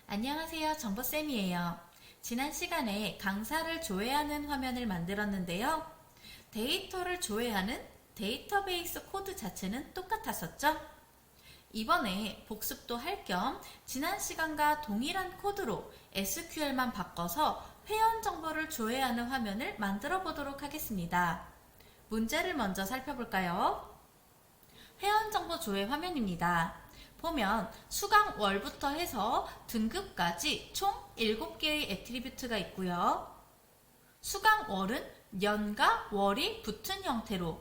안녕하세요. 정보쌤이에요. 지난 시간에 강사를 조회하는 화면을 만들었는데요. 데이터를 조회하는 데이터베이스 코드 자체는 똑같았었죠? 이번에 복습도 할 겸 지난 시간과 동일한 코드로 SQL만 바꿔서 회원 정보를 조회하는 화면을 만들어 보도록 하겠습니다. 문제를 먼저 살펴볼까요? 회원 정보 조회 화면입니다. 보면 수강월부터 해서 등급까지 총 7개의 애트리뷰트가 있고요. 수강월은 년과 월이 붙은 형태로,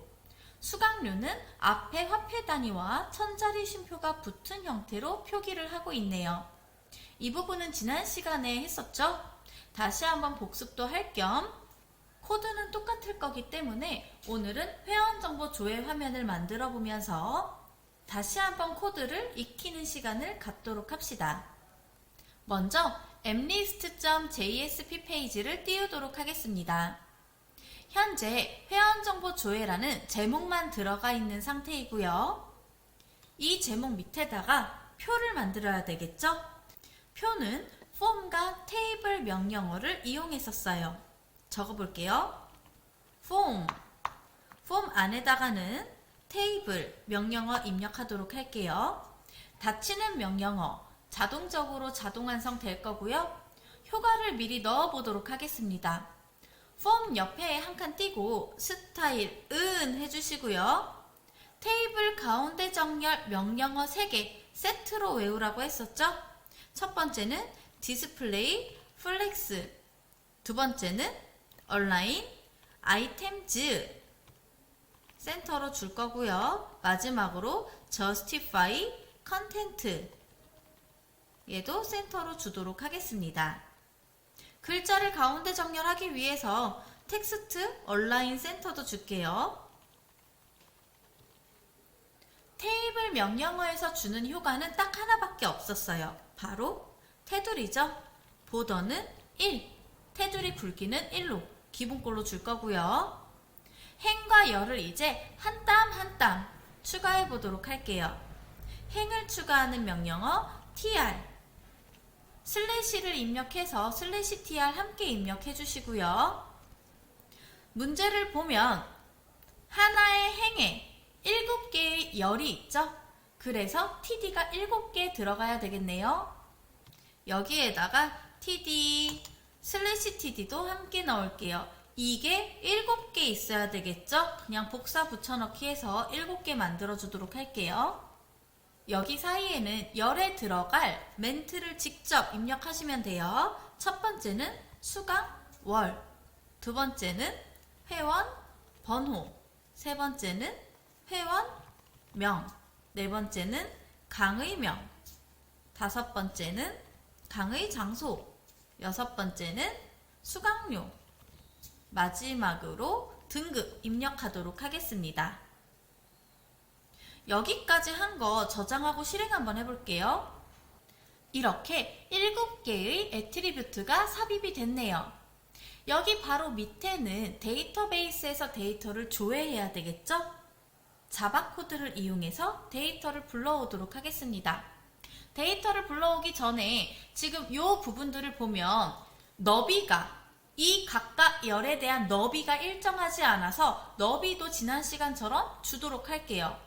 수강료는 앞에 화폐 단위와 천자리 쉼표가 붙은 형태로 표기를 하고 있네요. 이 부분은 지난 시간에 했었죠? 다시 한번 복습도 할 겸 코드는 똑같을 거기 때문에 오늘은 회원정보 조회 화면을 만들어 보면서 다시 한번 코드를 익히는 시간을 갖도록 합시다. 먼저 mlist.jsp 페이지를 띄우도록 하겠습니다. 현재 회원정보 조회라는 제목만 들어가 있는 상태이고요. 이 제목 밑에다가 표를 만들어야 되겠죠? 표는 폼과 테이블 명령어를 이용했었어요. 적어볼게요. 폼 안에다가는 테이블 명령어 입력하도록 할게요. 닫히는 명령어 자동적으로 자동 완성될 거고요. 효과를 미리 넣어보도록 하겠습니다. 폼 옆에 한 칸 띄고 스타일 은 해주시고요. 테이블 가운데 정렬 명령어 3개 세트로 외우라고 했었죠? 첫 번째는 디스플레이 플렉스, 두 번째는 얼라인 아이템즈 센터로 줄 거고요. 마지막으로 justify content 얘도 센터로 주도록 하겠습니다. 글자를 가운데 정렬하기 위해서 텍스트 얼라인 센터도 줄게요. 테이블 명령어에서 주는 효과는 딱 하나밖에 없었어요. 바로 테두리죠. 보더는 1, 테두리 굵기는 1로 기본꼴로 줄 거고요. 행과 열을 이제 한 땀 한 땀 추가해 보도록 할게요. 행을 추가하는 명령어 tr 슬래시를 입력해서 슬래시 tr 함께 입력해 주시고요. 문제를 보면 하나의 행에 7개의 열이 있죠? 그래서 td가 7개 들어가야 되겠네요. 여기에다가 td 슬래시 td도 함께 넣을게요. 이게 7개 있어야 되겠죠? 그냥 복사 붙여넣기 해서 7개 만들어주도록 할게요. 여기 사이에는 열에 들어갈 멘트를 직접 입력하시면 돼요. 첫 번째는 수강월, 두 번째는 회원 번호, 세 번째는 회원명, 네 번째는 강의명, 다섯 번째는 강의 장소, 여섯 번째는 수강료, 마지막으로 등급 입력하도록 하겠습니다. 여기까지 한 거 저장하고 실행 한번 해볼게요. 이렇게 7개의 애트리뷰트가 삽입이 됐네요. 여기 바로 밑에는 데이터베이스에서 데이터를 조회해야 되겠죠? 자바 코드를 이용해서 데이터를 불러오도록 하겠습니다. 데이터를 불러오기 전에 지금 이 부분들을 보면 너비가 이 각각 열에 대한 너비가 일정하지 않아서 너비도 지난 시간처럼 주도록 할게요.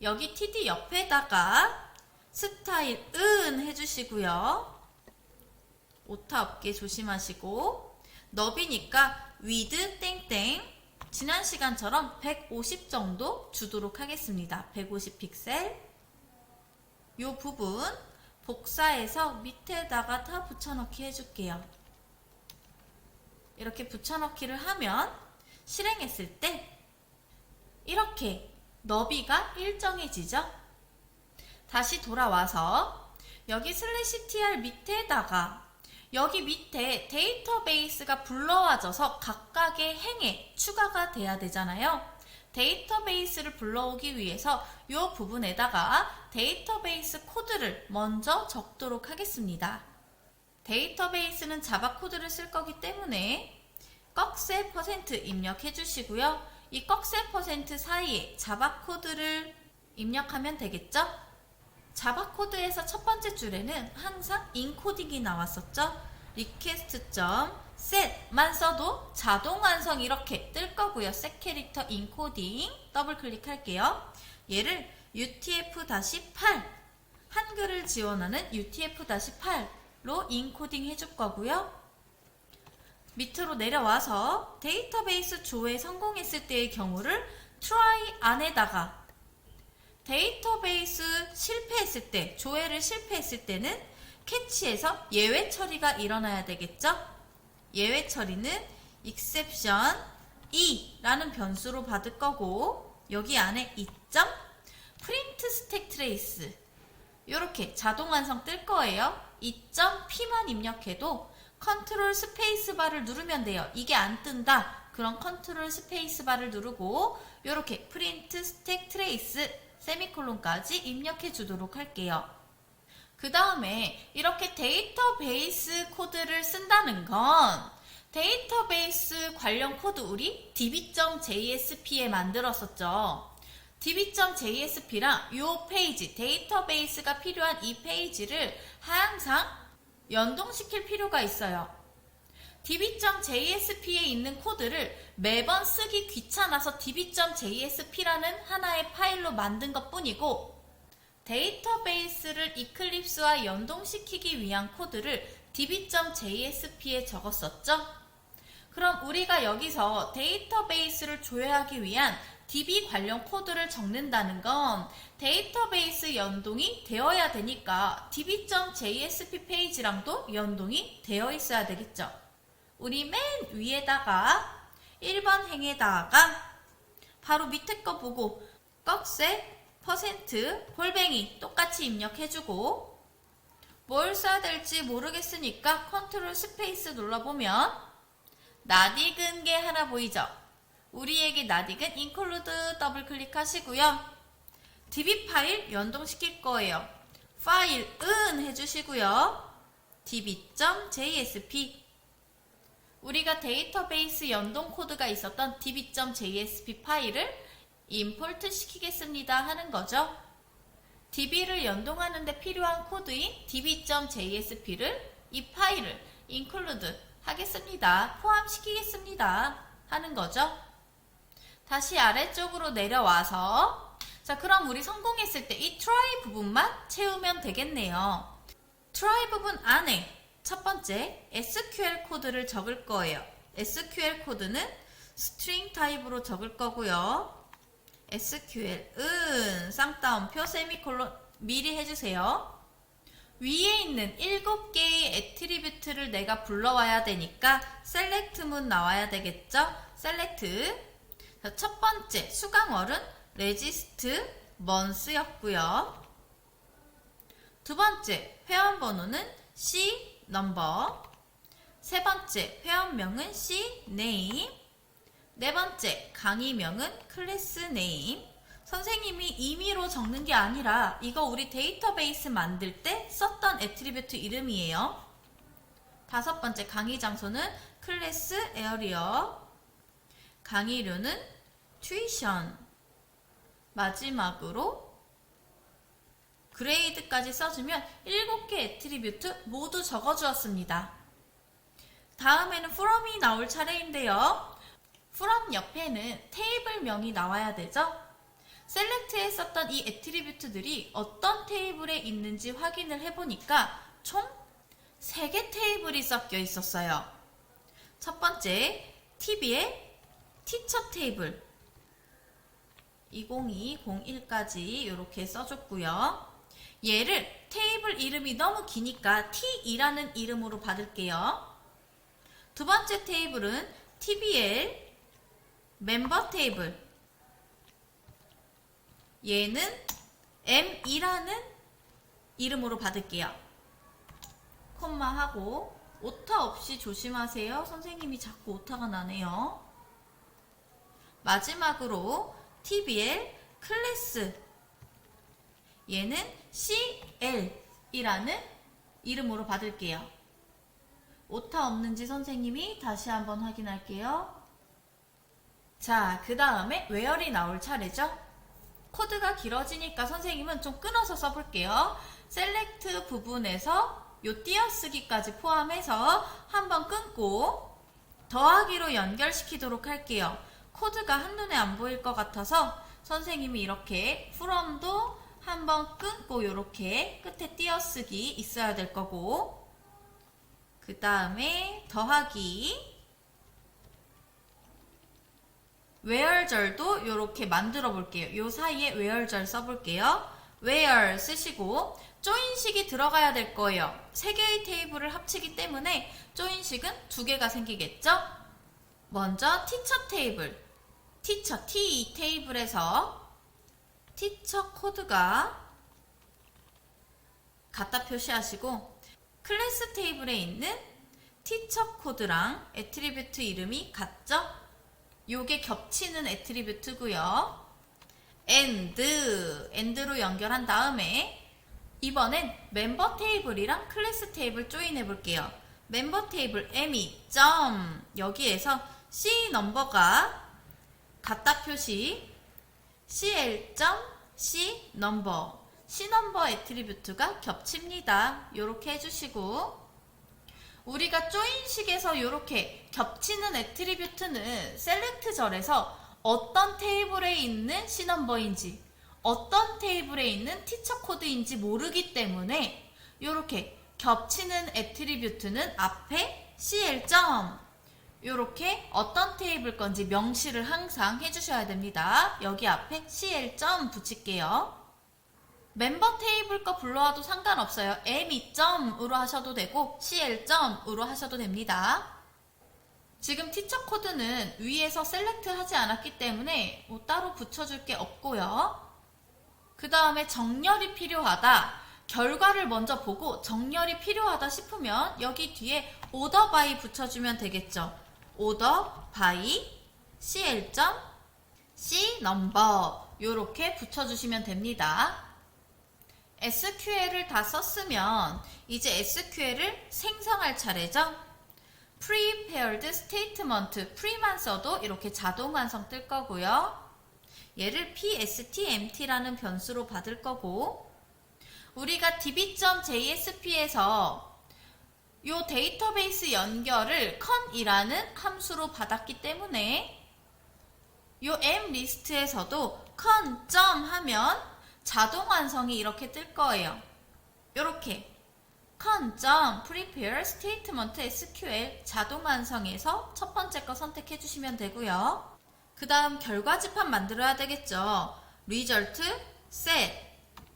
여기 td 옆에다가 스타일 은 해주시고요. 오타 없게 조심하시고 너비니까 width 땡땡 지난 시간처럼 150 정도 주도록 하겠습니다. 150 픽셀 이 부분 복사해서 밑에다가 다 붙여넣기 해줄게요. 이렇게 붙여넣기를 하면 실행했을 때 이렇게 너비가 일정해지죠? 다시 돌아와서 여기 슬래시 tr 밑에다가 여기 밑에 데이터베이스가 불러와져서 각각의 행에 추가가 돼야 되잖아요. 데이터베이스를 불러오기 위해서 이 부분에다가 데이터베이스 코드를 먼저 적도록 하겠습니다. 데이터베이스는 자바 코드를 쓸 거기 때문에 꺽쇠 % 입력해 주시고요. 이 꺽쇠 % 사이에 자바 코드를 입력하면 되겠죠? 자바 코드에서 첫 번째 줄에는 항상 인코딩이 나왔었죠. request.set만 써도 자동 완성 이렇게 뜰 거고요. set 캐릭터 인코딩 더블 클릭할게요. 얘를 UTF-8 한글을 지원하는 UTF-8로 인코딩 해줄 거고요. 밑으로 내려와서 데이터베이스 조회 성공했을 때의 경우를 try 안에다가 데이터베이스 실패했을 때, 조회를 실패했을 때는 캐치에서 예외 처리가 일어나야 되겠죠? 예외 처리는 exception 2라는 변수로 받을 거고, 여기 안에 2점 print stack trace 이렇게 자동 완성 뜰 거예요. 2.p만 입력해도 컨트롤 스페이스바를 누르면 돼요. 이게 안 뜬다. 그럼 컨트롤 스페이스바를 누르고 이렇게 print stack trace 세미콜론까지 입력해 주도록 할게요. 그 다음에 이렇게 데이터베이스 코드를 쓴다는 건 데이터베이스 관련 코드 우리 db.jsp에 만들었었죠. db.jsp랑 이 페이지, 데이터베이스가 필요한 이 페이지를 항상 연동시킬 필요가 있어요. db.jsp에 있는 코드를 매번 쓰기 귀찮아서 db.jsp라는 하나의 파일로 만든 것 뿐이고, 데이터베이스를 이클립스와 연동시키기 위한 코드를 db.jsp에 적었었죠. 그럼 우리가 여기서 데이터베이스를 조회하기 위한 db 관련 코드를 적는다는 건 데이터베이스 연동이 되어야 되니까 db.jsp 페이지랑도 연동이 되어 있어야 되겠죠. 우리 맨 위에다가 1번 행에다가 바로 밑에 거 보고 꺽쇠 %골뱅이 똑같이 입력해주고, 뭘 써야 될지 모르겠으니까 컨트롤 스페이스 눌러보면 낯익은 게 하나 보이죠? 우리에게 낯익은 include 더블 클릭하시고요. db 파일 연동시킬 거예요. 파일은 해주시고요. db.jsp 우리가 데이터베이스 연동 코드가 있었던 db.jsp 파일을 임포트 시키겠습니다 하는 거죠. db를 연동하는 데 필요한 코드인 db.jsp를 이 파일을 include 하겠습니다. 포함시키겠습니다 하는 거죠. 다시 아래쪽으로 내려와서, 자, 그럼 우리 성공했을 때 이 try 부분만 채우면 되겠네요. try 부분 안에 첫 번째 SQL 코드를 적을 거예요. SQL 코드는 string 타입으로 적을 거고요. SQL은 쌍따옴표 세미콜론 미리 해주세요. 위에 있는 7개의 애트리뷰트를 내가 불러와야 되니까 select문 나와야 되겠죠? select. 첫 번째 수강월은 regist month였고요. 두 번째 회원번호는 C number. 세 번째 회원명은 C name. 네 번째 강의명은 클래스 네임. 선생님이 임의로 적는 게 아니라 이거 우리 데이터베이스 만들 때 썼던 애트리뷰트 이름이에요. 다섯 번째 강의 장소는 클래스 에어리어. 강의료는 tuition. 마지막으로 그레이드까지 써주면 7개 애트리뷰트 모두 적어주었습니다. 다음에는 from이 나올 차례인데요. from 옆에는 테이블명이 나와야 되죠. 셀렉트에 썼던 이 애트리뷰트들이 어떤 테이블에 있는지 확인을 해보니까 총 3개 테이블이 섞여 있었어요. 첫 번째 TV의 티처 테이블 2020-01까지 이렇게 써줬고요. 얘를 테이블 이름이 너무 기니까 T2라는 이름으로 받을게요. 두 번째 테이블은 TBL 멤버 테이블. 얘는 M2라는 이름으로 받을게요. 콤마하고 오타 없이 조심하세요. 선생님이 자꾸 오타가 나네요. 마지막으로 TBL 클래스. 얘는 CL이라는 이름으로 받을게요. 오타 없는지 선생님이 다시 한번 확인할게요. 자, 그 다음에 웨어리 나올 차례죠. 코드가 길어지니까 선생님은 좀 끊어서 써볼게요. 셀렉트 부분에서 요 띄어쓰기까지 포함해서 한번 끊고 더하기로 연결시키도록 할게요. 코드가 한눈에 안 보일 것 같아서 선생님이 이렇게 from도 한번 끊고 이렇게 끝에 띄어쓰기 있어야 될 거고, 그 다음에 더하기 where절도 이렇게 만들어 볼게요. 요 사이에 where절 써볼게요. where 쓰시고 조인식이 들어가야 될 거예요. 3개의 테이블을 합치기 때문에 조인식은 2개가 생기겠죠? 먼저 티처 테이블, 티처 T 테이블에서 티처 코드가 갖다 표시하시고, 클래스 테이블에 있는 티처 코드랑 애트리뷰트 이름이 같죠? 요게 겹치는 애트리뷰트고요. end로 연결한 다음에 이번엔 멤버 테이블이랑 클래스 테이블 조인해 볼게요. 멤버 테이블 me 여기에서 C 넘버가 갖다 표시 cl.c 넘버, C 넘버 애트리뷰트가 겹칩니다. 요렇게 해주시고, 우리가 조인식에서 요렇게 겹치는 애트리뷰트는 셀렉트절에서 어떤 테이블에 있는 C 넘버인지 어떤 테이블에 있는 티처 코드인지 모르기 때문에 요렇게 겹치는 애트리뷰트는 앞에 cl. 요렇게 어떤 테이블 건지 명시를 항상 해주셔야 됩니다. 여기 앞에 cl. 붙일게요. 멤버 테이블 거 불러와도 상관없어요. me.으로 하셔도 되고 cl.으로 하셔도 됩니다. 지금 티처 코드는 위에서 셀렉트 하지 않았기 때문에 뭐 따로 붙여줄 게 없고요. 그 다음에 정렬이 필요하다. 결과를 먼저 보고 정렬이 필요하다 싶으면 여기 뒤에 order by 붙여주면 되겠죠. order by cl.c number 요렇게 붙여주시면 됩니다. SQL을 다 썼으면 이제 SQL을 생성할 차례죠. prepared statement, pre만 써도 이렇게 자동 완성 뜰 거고요. 얘를 pstmt라는 변수로 받을 거고, 우리가 db.jsp에서 요 데이터베이스 연결을 con이라는 함수로 받았기 때문에 요 mlist에서도 con. 하면 자동 완성이 이렇게 뜰 거예요. 요렇게 con. prepare statement SQL 자동 완성해서 첫 번째 거 선택해 주시면 되고요. 그 다음 결과 집합 만들어야 되겠죠. result set,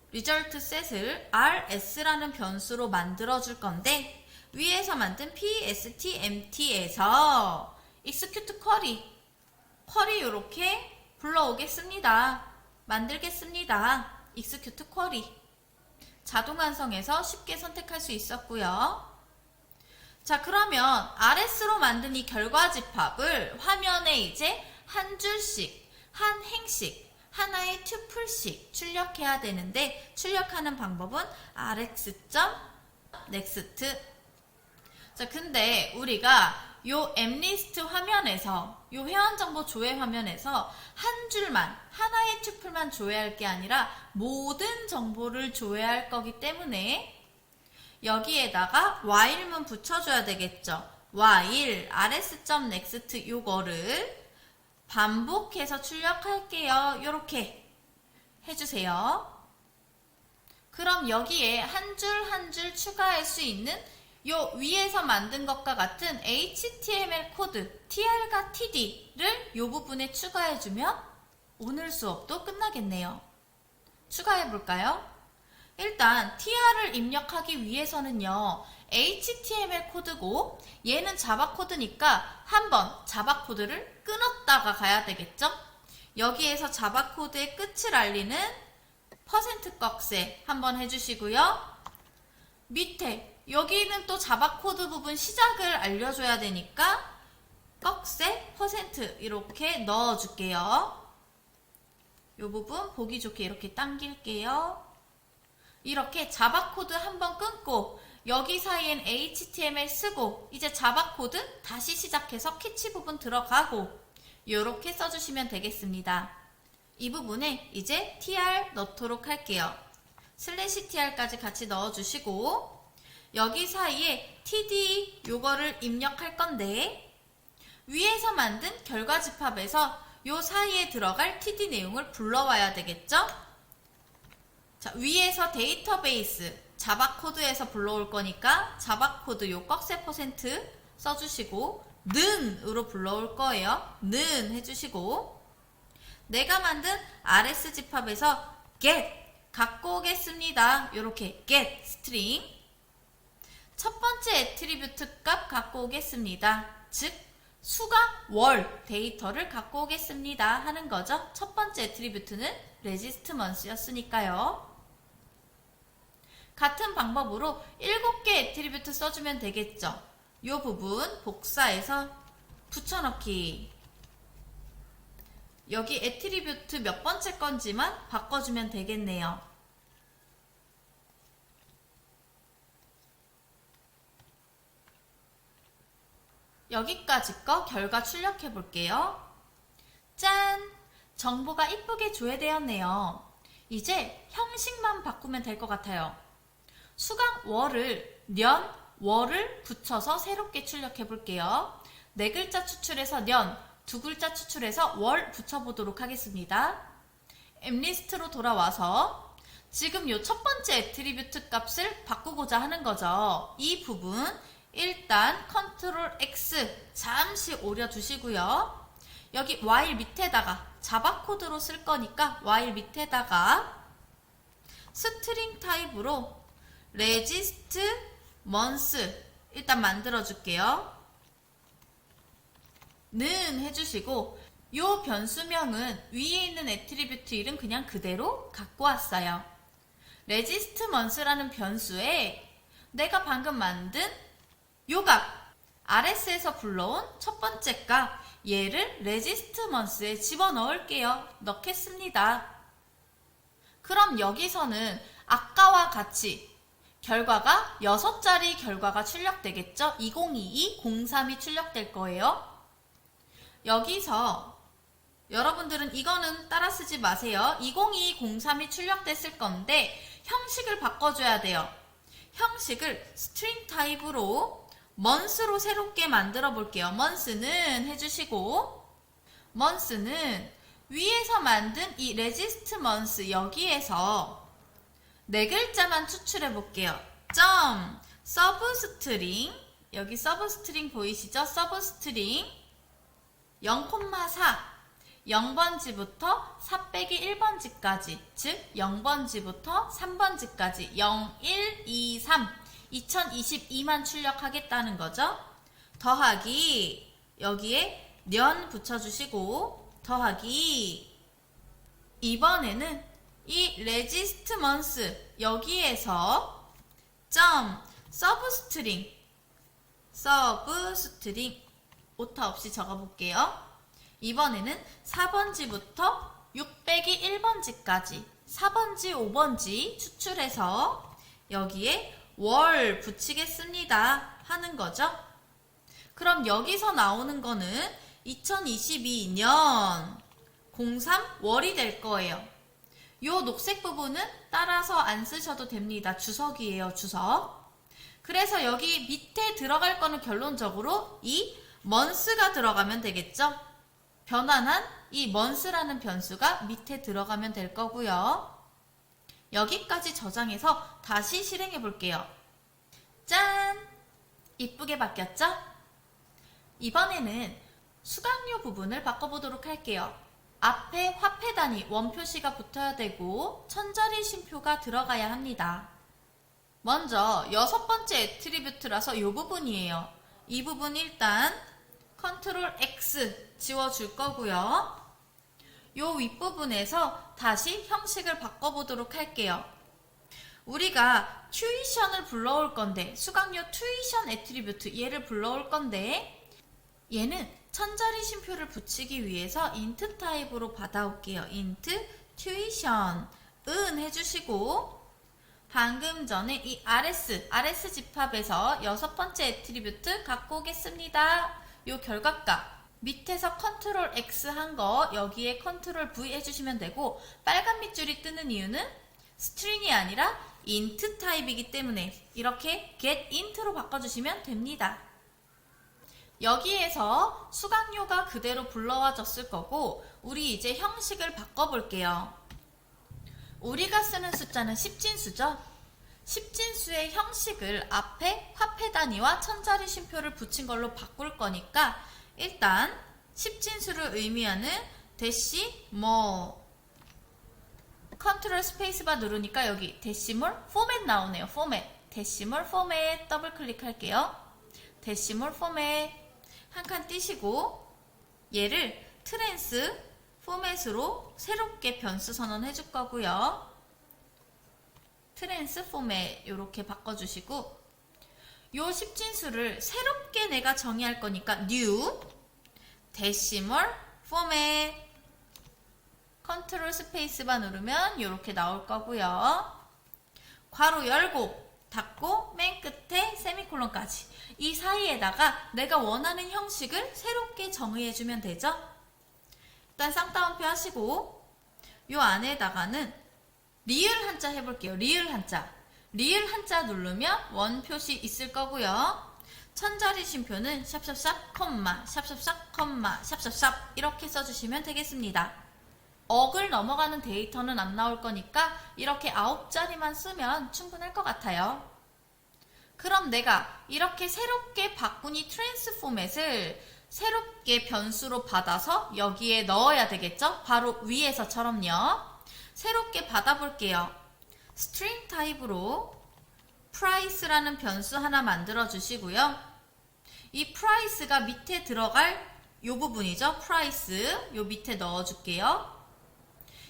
result set을 rs라는 변수로 만들어 줄 건데, 위에서 만든 pstmt에서 execute query 요렇게 불러오겠습니다. 만들겠습니다. execute query 자동 완성해서 쉽게 선택할 수 있었고요. 자, 그러면 rs로 만든 이 결과 집합을 화면에 이제 한 줄씩, 한 행씩, 하나의 튜플씩 출력해야 되는데, 출력하는 방법은 rx.next. 자, 근데 우리가 요 mlist 화면에서, 요 회원정보 조회 화면에서 한 줄만, 하나의 튜플만 조회할 게 아니라 모든 정보를 조회할 거기 때문에 여기에다가 while문 붙여줘야 되겠죠. while rs.next 요거를 반복해서 출력할게요. 요렇게 해주세요. 그럼 여기에 한 줄 한 줄 추가할 수 있는 요 위에서 만든 것과 같은 HTML 코드 TR과 TD를 요 부분에 추가해주면 오늘 수업도 끝나겠네요. 추가해볼까요? 일단 TR을 입력하기 위해서는요, HTML 코드고 얘는 자바 코드니까 한번 자바 코드를 끊었다가 가야 되겠죠? 여기에서 자바 코드의 끝을 알리는 %꺽쇠 한번 해주시고요. 밑에 여기는 또 자바 코드 부분 시작을 알려줘야 되니까 꺽쇠 % 이렇게 넣어줄게요. 이 부분 보기 좋게 이렇게 당길게요. 이렇게 자바 코드 한번 끊고 여기 사이엔 HTML 쓰고 이제 자바 코드 다시 시작해서 캐치 부분 들어가고 이렇게 써주시면 되겠습니다. 이 부분에 이제 tr 넣도록 할게요. 슬래시 tr까지 같이 넣어주시고 여기 사이에 td 요거를 입력할 건데 위에서 만든 결과 집합에서 요 사이에 들어갈 td 내용을 불러와야 되겠죠? 자, 위에서 데이터베이스 자바 코드에서 불러올 거니까 자바 코드 요 꺽쇠 퍼센트 써주시고 는으로 불러올 거예요. 는 해주시고 내가 만든 rs 집합에서 get 갖고 오겠습니다. 요렇게 get 스트링 첫 번째 애트리뷰트 값 갖고 오겠습니다. 즉 수강 월 데이터를 갖고 오겠습니다 하는 거죠. 첫 번째 애트리뷰트는 레지스트 먼스였으니까요. 같은 방법으로 7개 애트리뷰트 써주면 되겠죠. 이 부분 복사해서 붙여넣기. 여기 애트리뷰트 몇 번째 건지만 바꿔주면 되겠네요. 여기까지 거 결과 출력해 볼게요. 짠! 정보가 이쁘게 조회되었네요. 이제 형식만 바꾸면 될 것 같아요. 수강 월을 년, 월을 붙여서 새롭게 출력해 볼게요. 4글자 추출해서 년, 2글자 추출해서 월 붙여보도록 하겠습니다. 엠리스트로 돌아와서 지금 요 첫 번째 애트리뷰트 값을 바꾸고자 하는 거죠. 이 부분 일단 컨트롤 X 잠시 오려주시고요. 여기 while 밑에다가 자바 코드로 쓸 거니까 while 밑에다가 스트링 타입으로 레지스트 먼스 일단 만들어 줄게요. 는 해주시고 요 변수명은 위에 있는 애트리뷰트 이름 그냥 그대로 갖고 왔어요. 레지스트 먼스라는 변수에 내가 방금 만든 요 값 RS에서 불러온 첫 번째 값 얘를 레지스트 먼스에 집어넣을게요. 넣겠습니다. 그럼 여기서는 아까와 같이 결과가 6자리 결과가 출력되겠죠? 2022, 03이 출력될 거예요. 여기서 여러분들은 이거는 따라 쓰지 마세요. 2022, 03이 출력됐을 건데 형식을 바꿔줘야 돼요. 형식을 스트링 타입으로 months로 새롭게 만들어 볼게요. months는 해주시고 months는 위에서 만든 이 register month 여기에서 4글자만 추출해 볼게요. 점 substring 여기 substring 보이시죠? substring 0,4 0번지부터 4-1번지까지 즉 0번지부터 3번지까지 0, 1, 2, 3 2022만 출력하겠다는 거죠. 더하기 여기에 년 붙여주시고 더하기 이번에는 이 레지스트 먼스 여기에서 점 서브스트링 오타 없이 적어볼게요. 이번에는 4번지부터 6-1번지까지 4번지 5번지 추출해서 여기에 월 붙이겠습니다 하는 거죠. 그럼 여기서 나오는 거는 2022년 03 월이 될 거예요. 요 녹색 부분은 따라서 안 쓰셔도 됩니다. 주석이에요, 주석. 그래서 여기 밑에 들어갈 거는 결론적으로 이 months가 들어가면 되겠죠. 변환한 이 months라는 변수가 밑에 들어가면 될 거고요. 여기까지 저장해서 다시 실행해 볼게요. 짠! 이쁘게 바뀌었죠? 이번에는 수강료 부분을 바꿔보도록 할게요. 앞에 화폐 단위 원표시가 붙어야 되고 천자리 쉼표가 들어가야 합니다. 먼저 6번째 애트리뷰트라서 이 부분이에요. 이 부분 일단 컨트롤 X 지워줄 거고요. 요 윗부분에서 다시 형식을 바꿔보도록 할게요. 우리가 튜이션을 불러올 건데 수강료 튜이션 애트리뷰트 얘를 불러올 건데 얘는 천자리 쉼표를 붙이기 위해서 int 타입으로 받아올게요. int tuition 은 해주시고 방금 전에 이 RS 집합에서 6번째 애트리뷰트 갖고 오겠습니다. 요 결과값 밑에서 컨트롤 X 한 거 여기에 컨트롤 V 해주시면 되고, 빨간 밑줄이 뜨는 이유는 스트링이 아니라 int 타입이기 때문에 이렇게 get int로 바꿔주시면 됩니다. 여기에서 수강료가 그대로 불러와졌을 거고, 우리 이제 형식을 바꿔볼게요. 우리가 쓰는 숫자는 10진수죠? 10진수의 형식을 앞에 화폐 단위와 천자리 쉼표를 붙인 걸로 바꿀 거니까, 일단 10진수를 의미하는 데시멀, 컨트롤 스페이스바 누르니까 여기 데시멀 포맷 나오네요. 포맷, 데시멀 포맷 더블 클릭할게요. 데시멀 포맷 한 칸 띄시고, 얘를 트랜스 포맷으로 새롭게 변수 선언해 줄 거고요. 트랜스 포맷 이렇게 바꿔주시고, 요 10진수를 새롭게 내가 정의할 거니까 new 데시멀 포맷 컨트롤 스페이스바 누르면 이렇게 나올 거고요. 괄호 열고 닫고 맨 끝에 세미콜론까지, 이 사이에다가 내가 원하는 형식을 새롭게 정의해주면 되죠. 일단 쌍따옴표 하시고, 요 안에다가는 리을 한자 해볼게요. 리을 한자. 리을 한자 누르면 원 표시 있을 거고요. 천자리 쉼표는 샵샵샵 콤마 샵샵샵 콤마 샵샵샵 이렇게 써주시면 되겠습니다. 억을 넘어가는 데이터는 안 나올 거니까 이렇게 9자리만 쓰면 충분할 것 같아요. 그럼 내가 이렇게 새롭게 바꾼 이 트랜스 포맷을 새롭게 변수로 받아서 여기에 넣어야 되겠죠? 바로 위에서처럼요. 새롭게 받아볼게요. 스트링 타입으로 price라는 변수 하나 만들어 주시고요. 이 price가 밑에 들어갈 요 부분이죠. price 요 밑에 넣어 줄게요.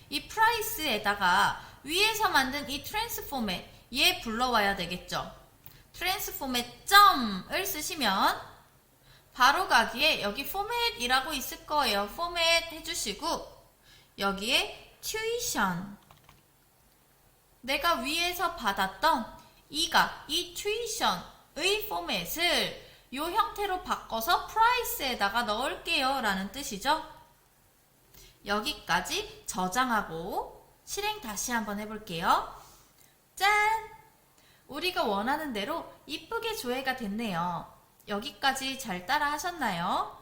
이 price에다가 위에서 만든 이 트랜스포맷 얘 불러와야 되겠죠. 트랜스포맷 점을 쓰시면 바로 가기에 여기 포맷이라고 있을 거예요. 포맷 해주시고, 여기에 tuition, 내가 위에서 받았던 이 tuition의 포맷을 이 형태로 바꿔서 price에다가 넣을게요 라는 뜻이죠. 여기까지 저장하고 실행 다시 한번 해볼게요. 짠! 우리가 원하는 대로 이쁘게 조회가 됐네요. 여기까지 잘 따라 하셨나요?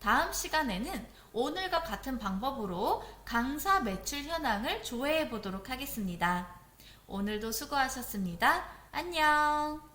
다음 시간에는 오늘과 같은 방법으로 강사 매출 현황을 조회해 보도록 하겠습니다. 오늘도 수고하셨습니다. 안녕!